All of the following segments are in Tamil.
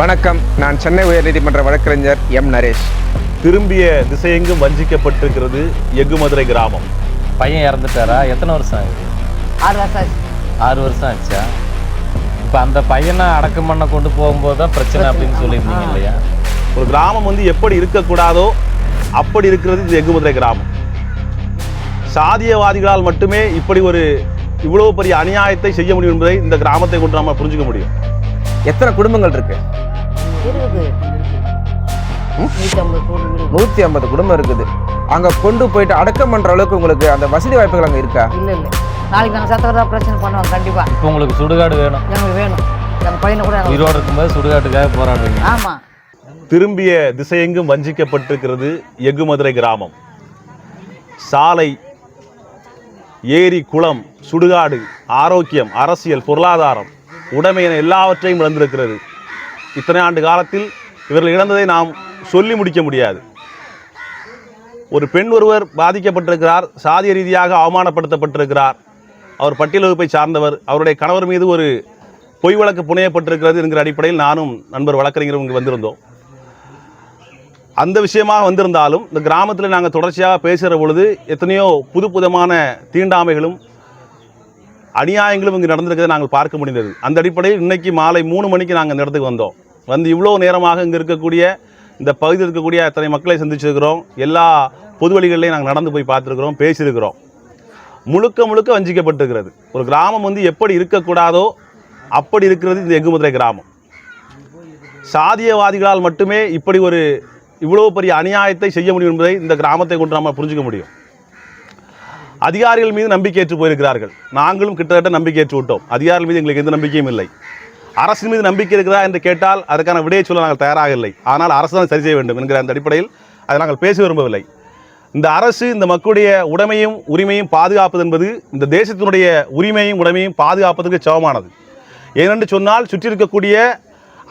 வணக்கம், நான் சென்னை உயர்நீதிமன்ற வழக்கறிஞர் எம் நரேஷ். திரும்பிய திசையெங்கும் வஞ்சிக்கப்பட்டிருக்கிறது எகுமதுரை கிராமம். பையன் இறந்துட்டாரா? எத்தனை வருஷம் ஆகுது? 6 வருஷம் ஆச்சு. 6 வருஷம் ஆச்சா? இப்போ அந்த பையனை அடக்கம் பண்ண கொண்டு போகும்போது தான் பிரச்சனை அப்படின்னு சொல்லியிருந்தீங்க இல்லையா? ஒரு கிராமம் எப்படி இருக்கக்கூடாதோ அப்படி இருக்கிறது இது எகுமதுரை கிராமம். சாதியவாதிகளால் மட்டுமே இப்படி இவ்வளவு பெரிய அநியாயத்தை செய்ய முடியும் என்பதை இந்த கிராமத்தை கொண்டு நாம புரிஞ்சுக்க முடியும். எத்தனை குடும்பங்கள் இருக்கு? 150 குடும்பம் இருக்குது. அங்க கொண்டு போயிட்டு அடக்கம் பண்ற அளவுக்கு உங்களுக்கு அந்த வசதி வாய்ப்புகள் அங்க இருக்கா? இல்ல நாளைக்கு நாங்கள் சத்தவரதா பிரச்சனை பண்ணுவோம். கண்டிப்பா இப்போ உங்களுக்கு சுடுகாடு வேணும். எங்களுக்கு வேணும். எங்கள் பையனை கூட உயிரோடு இருக்கும்போது சுடுகாட்டுக்காக போராடுறீங்க. ஆமா. திரும்பிய திசையெங்கும் வஞ்சிக்கப்பட்டிருக்கிறது எகுமதுரை கிராமம். சாலை, ஏரி, குளம், சுடுகாடு, ஆரோக்கியம், அரசியல், பொருளாதாரம், உடைமை என எல்லாவற்றையும் இழந்திருக்கிறது. இத்தனை ஆண்டு காலத்தில் இவர்கள் இழந்ததை நாம் சொல்லி முடிக்க முடியாது. ஒரு பெண் ஒருவர் பாதிக்கப்பட்டிருக்கிறார், சாதிய ரீதியாக அவமானப்படுத்தப்பட்டிருக்கிறார். அவர் பட்டியல் வகுப்பை சார்ந்தவர். அவருடைய கணவர் மீது ஒரு பொய் வழக்கு புனையப்பட்டிருக்கிறது என்கிற அடிப்படையில் நானும் நண்பர் வழக்கறிஞரும் இங்கே வந்திருந்தோம். அந்த விஷயமாக வந்திருந்தாலும் இந்த கிராமத்தில் நாங்கள் தொடர்ச்சியாக பேசுகிற பொழுது எத்தனையோ புதுமான தீண்டாமைகளும் அநியாயங்களும் இங்கே நடந்திருக்கிறதை நாங்கள் பார்க்க முடிந்தது. அந்த அடிப்படையில் இன்றைக்கி மாலை 3 மணிக்கு நாங்கள் இந்த இடத்துக்கு வந்தோம். இவ்வளோ நேரமாக இங்கே இருக்கக்கூடிய இந்த பகுதியில் இருக்கக்கூடிய அத்தனை மக்களை சந்திச்சிருக்கிறோம். எல்லா பொது வழிகளிலையும் நாங்கள் நடந்து போய் பார்த்துருக்குறோம், பேசியிருக்கிறோம். முழுக்க வஞ்சிக்கப்பட்டிருக்கிறது. ஒரு கிராமம் எப்படி இருக்கக்கூடாதோ அப்படி இருக்கிறது இந்த எகுமதுரை கிராமம். சாதியவாதிகளால் மட்டுமே இப்படி இவ்வளவு பெரிய அநியாயத்தை செய்ய முடியும் என்பதை இந்த கிராமத்தை கொண்டு நாம் புரிஞ்சுக்க முடியும். அதிகாரிகள் மீது நம்பிக்கையற்று போயிருக்கிறார்கள். நாங்களும் கிட்டத்தட்ட நம்பிக்கையற்று விட்டோம். அதிகாரிகள் மீது எங்களுக்கு எந்த நம்பிக்கையும் இல்லை. அரசின் மீது நம்பிக்கை இருக்கிறதா என்று கேட்டால் அதற்கான விடையை சொல்ல நாங்கள் தயாராக இல்லை. ஆனால் அரசு தான் சரி செய்ய வேண்டும் என்கிற அந்த அடிப்படையில் அதை நாங்கள் பேச விரும்பவில்லை. இந்த அரசு இந்த மக்களுடைய உடைமையும் உரிமையும் பாதுகாப்பது என்பது இந்த தேசத்தினுடைய உரிமையும் உடைமையும் பாதுகாப்பதற்கு சமமானது. ஏனென்று சொன்னால் சுற்றி இருக்கக்கூடிய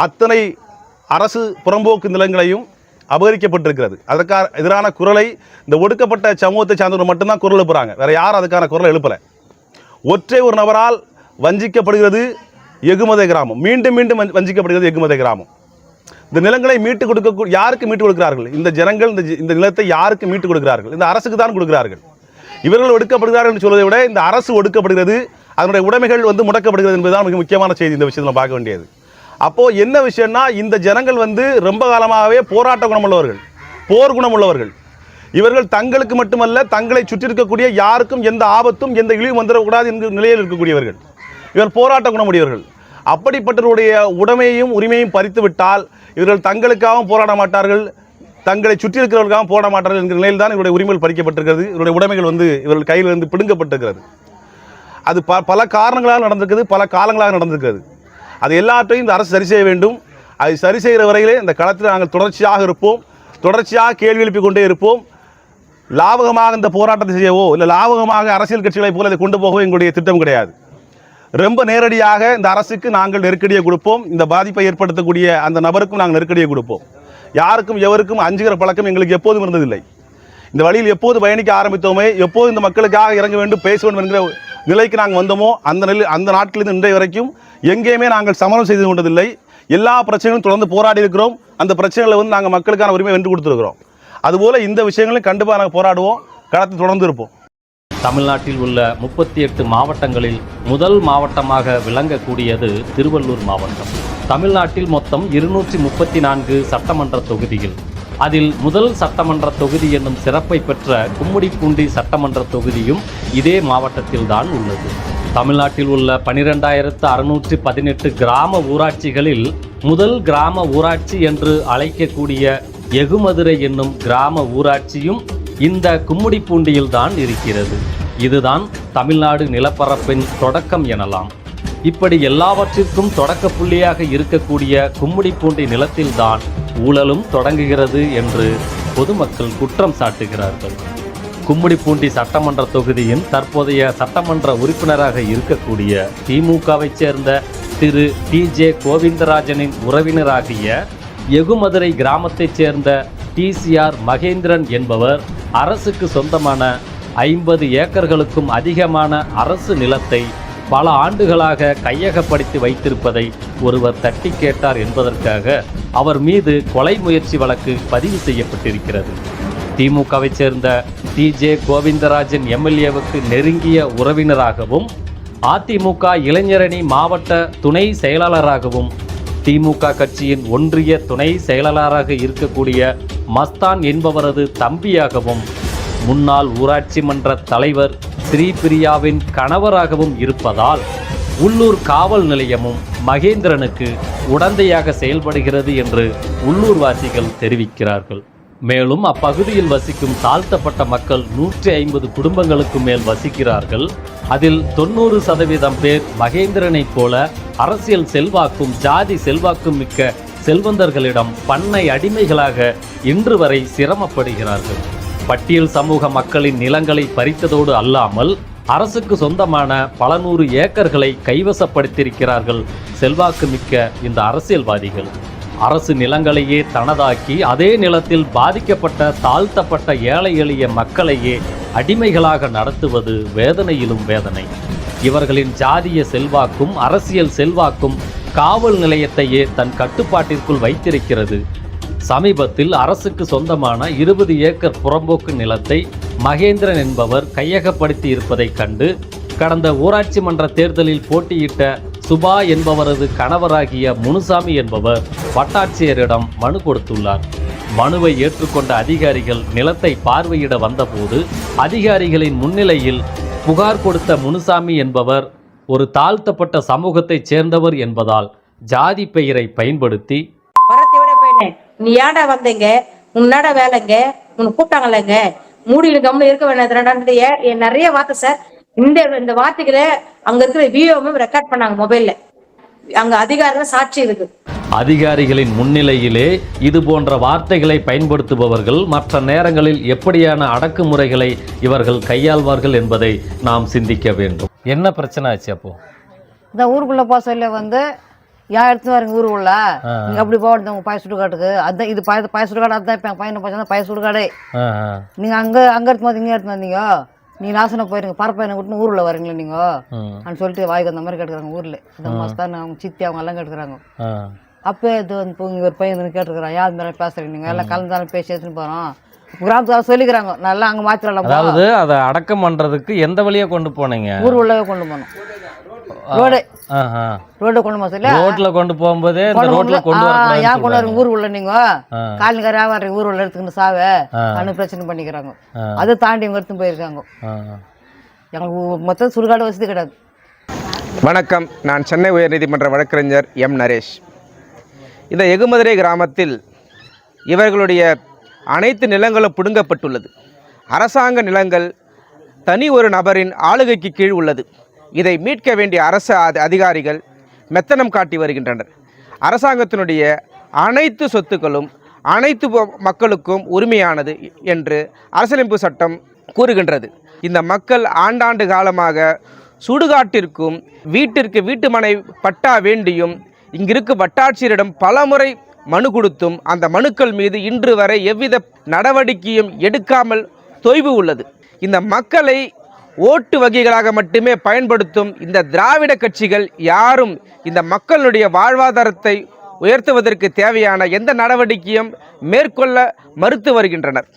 அத்தனை அரசு புறம்போக்கு நிலங்களையும் அபகரிக்கப்பட்டிருக்கிறது. அதற்கான எதிரான குரலை இந்த ஒடுக்கப்பட்ட சமூகத்தை சார்ந்தவர்கள் மட்டும்தான் குரல் எழுப்புறாங்க. வேற யாரும் அதுக்கான குரலை எழுப்பலை. ஒற்றை ஒரு நபரால் வஞ்சிக்கப்படுகிறது எகுமதுரை கிராமம். மீண்டும் வஞ்சிக்கப்படுகிறது எகுமதுரை கிராமம். இந்த நிலங்களை மீட்டு கொடுக்க யாருக்கு மீட்டு கொடுக்கிறார்கள்? இந்த ஜனங்கள் இந்த நிலத்தை யாருக்கு மீட்டு கொடுக்கிறார்கள்? இந்த அரசுக்கு தான் கொடுக்கிறார்கள். இவர்கள் ஒடுக்கப்படுகிறார்கள் என்று சொல்வதை விட இந்த அரசு ஒடுக்கப்படுகிறது, அதனுடைய உடைமைகள் முடக்கப்படுகிறது என்பதுதான் மிக முக்கியமான செய்தி இந்த விஷயத்தில் பார்க்க வேண்டியது. அப்போது என்ன விஷயம்னா, இந்த ஜனங்கள் ரொம்ப காலமாகவே போராட்ட குணமுள்ளவர்கள், போர் குணமுள்ளவர்கள். இவர்கள் தங்களுக்கு மட்டுமல்ல, தங்களை சுற்றி இருக்கக்கூடிய யாருக்கும் எந்த ஆபத்தும் எந்த இழிவும் வந்துடக்கூடாது என்கிற நிலையில் இருக்கக்கூடியவர்கள். இவர்கள் போராட்ட குணமுடையவர்கள். அப்படிப்பட்டவருடைய உடைமையையும் உரிமையும் பறித்து விட்டால் இவர்கள் தங்களுக்காகவும் போராட மாட்டார்கள், தங்களை சுற்றி இருக்கிறவர்களுக்காகவும் போராட மாட்டார்கள் என்கிற நிலையில் தான் இவருடைய உரிமைகள் பறிக்கப்பட்டிருக்கிறது. இவருடைய உடைமைகள் இவர்கள் கையில் பிடுங்கப்பட்டிருக்கிறது. அது பல காரணங்களாக நடந்திருக்கிறது, பல காலங்களாக நடந்திருக்கிறது. அது எல்லாத்தையும் இந்த அரசு சரி செய்ய வேண்டும். அதை சரி செய்கிற வரையிலே இந்த களத்தில் நாங்கள் தொடர்ச்சியாக இருப்போம், தொடர்ச்சியாக கேள்வி எழுப்பிக் கொண்டே இருப்போம். லாபகமாக இந்த போராட்டத்தை செய்யவோ இல்லை லாபகமாக அரசியல் கட்சிகளை போல இதை கொண்டு போகவோ எங்களுடைய திட்டம் கிடையாது. ரொம்ப நேரடியாக இந்த அரசுக்கு நாங்கள் நெருக்கடியை கொடுப்போம். இந்த பாதிப்பை ஏற்படுத்தக்கூடிய அந்த நபருக்கும் நாங்கள் நெருக்கடியை கொடுப்போம். யாருக்கும் எவருக்கும் அஞ்சுகிற பழக்கம் எங்களுக்கு எப்போதும் இருந்ததில்லை. இந்த வழியில் எப்போது பயணிக்க ஆரம்பித்தோமே, எப்போது இந்த மக்களுக்காக இறங்க வேண்டும், பேச வேண்டும் என்கிற நிலைக்கு நாங்கள் வந்தோமோ அந்த நாட்களிலிருந்து இன்றைய வரைக்கும் எங்கேயுமே நாங்கள் சமரம் செய்து கொண்டதில்லை. எல்லா பிரச்சனைகளும் தொடர்ந்து போராடி இருக்கிறோம். அந்த பிரச்சனைகளை நாங்கள் மக்களுக்கான உரிமை வென்று கொடுத்துருக்கிறோம். அதுபோல் இந்த விஷயங்களையும் கண்டிப்பாக நாங்கள் போராடுவோம், களத்தை தொடர்ந்து இருப்போம். தமிழ்நாட்டில் உள்ள 38 மாவட்டங்களில் முதல் மாவட்டமாக விளங்கக்கூடியது திருவள்ளூர் மாவட்டம். தமிழ்நாட்டில் மொத்தம் 234 சட்டமன்ற தொகுதிகள். அதில் முதல் சட்டமன்ற தொகுதி என்னும் சிறப்பை பெற்ற கும்மிடிப்பூண்டி சட்டமன்ற தொகுதியும் இதே மாவட்டத்தில்தான் உள்ளது. தமிழ்நாட்டில் உள்ள 12,618 கிராம ஊராட்சிகளில் முதல் கிராம ஊராட்சி என்று அழைக்கக்கூடிய எகுமதுரை என்னும் கிராம ஊராட்சியும் இந்த கும்மிடிப்பூண்டியில்தான் இருக்கிறது. இதுதான் தமிழ்நாடு நிலப்பரப்பின் தொடக்கம் எனலாம். இப்படி எல்லாவற்றிற்கும் தொடக்க புள்ளியாக இருக்கக்கூடிய கும்மிடிப்பூண்டி நிலத்தில்தான் ஊழலும் தொடங்குகிறது என்று பொதுமக்கள் குற்றம் சாட்டுகிறார்கள். கும்மிடிப்பூண்டி சட்டமன்ற தொகுதியின் தற்போதைய சட்டமன்ற உறுப்பினராக இருக்கக்கூடிய திமுகவை சேர்ந்த திரு TJ கோவிந்தராஜனின் உறவினராகிய எகுமதுரை கிராமத்தைச் சேர்ந்த TCR மகேந்திரன் என்பவர் அரசுக்கு சொந்தமான 50 ஏக்கர்களுக்கும் அதிகமான அரசு நிலத்தை பல ஆண்டுகளாக கையகப்படுத்தி வைத்திருப்பதை ஒருவர் தட்டி கேட்டார் என்பதற்காக அவர் மீது கொலை முயற்சி வழக்கு பதிவு செய்யப்பட்டிருக்கிறது. திமுகவை சேர்ந்த TJ கோவிந்தராஜன் எம்எல்ஏவுக்கு நெருங்கிய உறவினராகவும் அதிமுக இளைஞரணி மாவட்ட துணை செயலாளராகவும் திமுக கட்சியின் ஒன்றிய துணை செயலாளராக இருக்கக்கூடிய மஸ்தான் என்பவரது தம்பியாகவும் முன்னாள் ஊராட்சி மன்ற தலைவர் ஸ்ரீபிரியாவின் கணவராகவும் இருப்பதால் உள்ளூர் காவல் நிலையமும் மகேந்திரனுக்கு உடந்தையாக செயல்படுகிறது என்று உள்ளூர்வாசிகள் தெரிவிக்கிறார்கள். மேலும் அப்பகுதியில் வசிக்கும் தாழ்த்தப்பட்ட மக்கள் 150 குடும்பங்களுக்கு மேல் வசிக்கிறார்கள். அதில் 90% பேர் மகேந்திரனைப் போல அரசியல் செல்வாக்கும் ஜாதி செல்வாக்கும் மிக்க செல்வந்தர்களிடம் பண்ணை அடிமைகளாக இன்று வரை சிரமப்படுகிறார்கள். பட்டியல் சமூக மக்களின் நிலங்களை பறித்ததோடு அல்லாமல் அரசுக்கு சொந்தமான பல 100 ஏக்கர்களை கைவசப்படுத்தியிருக்கிறார்கள் செல்வாக்கு மிக்க இந்த அரசியல்வாதிகள். அரசு நிலங்களையே தனதாக்கி அதே நிலத்தில் பாதிக்கப்பட்ட தாழ்த்தப்பட்ட ஏழை எளிய மக்களையே அடிமைகளாக நடத்துவது வேதனையிலும் வேதனை. இவர்களின் ஜாதிய செல்வாக்கும் அரசியல் செல்வாக்கும் காவல் நிலையத்தையே தன் கட்டுப்பாட்டிற்குள் வைத்திருக்கிறது. சமீபத்தில் அரசுக்கு சொந்தமான 20 ஏக்கர் புறம்போக்கு நிலத்தை மகேந்திரன் என்பவர் கையகப்படுத்தி இருப்பதை கண்டு கடந்த ஊராட்சி மன்ற தேர்தலில் போட்டியிட்ட சுபா என்பவரது கணவராகிய முனுசாமி என்பவர் வட்டாட்சியரிடம் மனு கொடுத்துள்ளார். மனுவை ஏற்றுக்கொண்ட அதிகாரிகள் நிலத்தை பார்வையிட வந்தபோது அதிகாரிகளின் முன்னிலையில் புகார் கொடுத்த முனுசாமி என்பவர் ஒரு தாழ்த்தப்பட்ட சமூகத்தைச் சேர்ந்தவர் என்பதால் ஜாதி பெயரை பயன்படுத்தி, வரத்தை விட போயினே, நீ ஏன்டா வந்தீங்க, உன்னோட வேலைங்க, உன்னை கூப்பிட்டாங்கல்லங்க, மூடியில் கம்முன்னு இருக்க வேண்டாம் நிறைய வார்த்தை சார். இந்த வார்த்தைகளை அங்க இருக்கிற வீடியோவும் ரெக்கார்ட் பண்ணாங்க மொபைல்ல. அங்க அதிகாரிகள் சாட்சி இருக்கு. அதிகாரிகளின் முன்னிலையிலே இது போன்ற வார்த்தைகளை பயன்படுத்துபவர்கள் மற்ற நேரங்களில் எப்படியான அடக்குமுறைகளை இவர்கள் கையாள்வார்கள் என்பதை நாம் சிந்திக்க வேண்டும். என்ன பிரச்சனை ஆச்சு அப்போ? இந்த ஊருக்குள்ள போக சொல்ல ஏன் எடுத்து வரீங்க ஊருக்குள்ள, நீங்க அப்படி போடுது உங்க பய சுடுகாட்டுக்கு, அதுதான் இது பய சுடுகாடு, அதுதான் இப்போ பையனை போச்சா பய சுடுகாடே. நீங்க அங்க எடுத்து வந்து இங்க எடுத்து வந்தீங்க, நீங்க நாசனம் போயிருங்க, பரப்பையனை விட்டு ஊருல வரீங்களா நீங்க அப்படின்னு சொல்லிட்டு வாய்க்கு அந்த மாதிரி கேட்டுக்கிறாங்க ஊர்ல. இந்த மஸ்தான் அவங்க சித்தி அவங்க எல்லாம் கேட்டுக்கிறாங்க. அப்போ இது வந்து இங்க ஒரு பையன் கேட்டுக்கிறான், யார் மேலே பேசுறீங்க, நீங்க எல்லாம் கலந்தாலும் பேசி எடுத்துன்னு போறோம். கிராமத்துக்காக சொல்லிக்கிறாங்க, நல்லா அங்க மாத்திரலாம். அதாவது அதை அடக்கம் பண்றதுக்கு எந்த வழியா கொண்டு போனீங்க? ஊர் உள்ளவே கொண்டு போனோம். ரோடு கொண்டு போக சொல்லி ரோட்ல கொண்டு போகும்போதே ரோட்ல கொண்டு ஏன் கொண்டு வரீங்க ஊர் உள்ள, நீங்க காலனிக்கார வியாபாரம் ஊர் உள்ள எடுத்துக்கிட்டு சாவே அனு பிரச்சனை பண்ணிக்கிறாங்க. அதை தாண்டி இவங்க எடுத்து போயிருக்காங்க. எங்களுக்கு மொத்தம் சுடுகாடு வசதி கிடையாது. வணக்கம், நான் சென்னை உயர்நீதிமன்ற வழக்கறிஞர் M. நரேஷ். இந்த எகுமதுரை கிராமத்தில் இவர்களுடைய அனைத்து நிலங்களும் பிடுங்கப்பட்டுள்ளது. அரசாங்க நிலங்கள் தனி ஒரு நபரின் ஆளுகைக்கு கீழ் உள்ளது. இதை மீட்க வேண்டிய அரசு அதிகாரிகள் மெத்தனம் காட்டி வருகின்றனர். அரசாங்கத்தினுடைய அனைத்து சொத்துக்களும் அனைத்து மக்களுக்கும் உரிமையானது என்று அரசியலமைப்பு சட்டம் கூறுகின்றது. இந்த மக்கள் ஆண்டாண்டு காலமாக சுடுகாட்டிற்கும் வீட்டு மனை பட்டா வேண்டியும் இங்கிருக்கும் வட்டாட்சியரிடம் பலமுறை மனு கொடுத்தும் அந்த மனுக்கள் மீது இன்று வரை எவ்வித நடவடிக்கையும் எடுக்காமல் தொய்வு உள்ளது. இந்த மக்களை ஓட்டு வகைகளாக மட்டுமே பயன்படுத்தும் இந்த திராவிட கட்சிகள் யாரும் இந்த மக்களுடைய வாழ்வாதாரத்தை உயர்த்துவதற்கு தேவையான எந்த நடவடிக்கையும் மேற்கொள்ள மறுத்து வருகின்றனர்.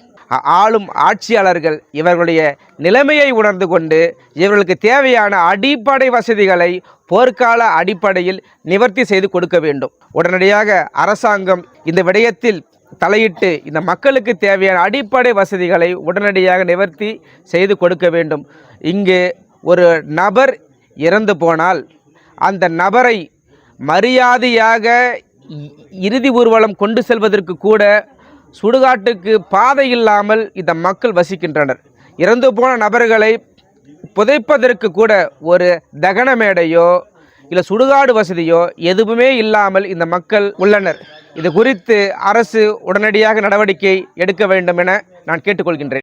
ஆளும் ஆட்சியாளர்கள் இவர்களுடைய நிலைமையை உணர்ந்து கொண்டு இவர்களுக்கு தேவையான அடிப்படை வசதிகளை போர்க்கால அடிப்படையில் நிவர்த்தி செய்து கொடுக்க வேண்டும். உடனடியாக அரசாங்கம் இந்த விடயத்தில் தலையிட்டு இந்த மக்களுக்கு தேவையான அடிப்படை வசதிகளை உடனடியாக நிவர்த்தி செய்து கொடுக்க வேண்டும். இங்கு ஒரு நபர் இறந்து போனால் அந்த நபரை மரியாதையாக இறுதி ஊர்வலம் கொண்டு செல்வதற்கு கூட சுடுகாட்டுக்கு பாதை இல்லாமல் இந்த மக்கள் வசிக்கின்றனர். இறந்து போன நபர்களை புதைப்பதற்கு கூட ஒரு தகன மேடையோ இல்லை சுடுகாடு வசதியோ எதுவுமே இல்லாமல் இந்த மக்கள் உள்ளனர். இது குறித்து அரசு உடனடியாக நடவடிக்கை எடுக்க வேண்டும் என நான் கேட்டுக்கொள்கின்றேன்.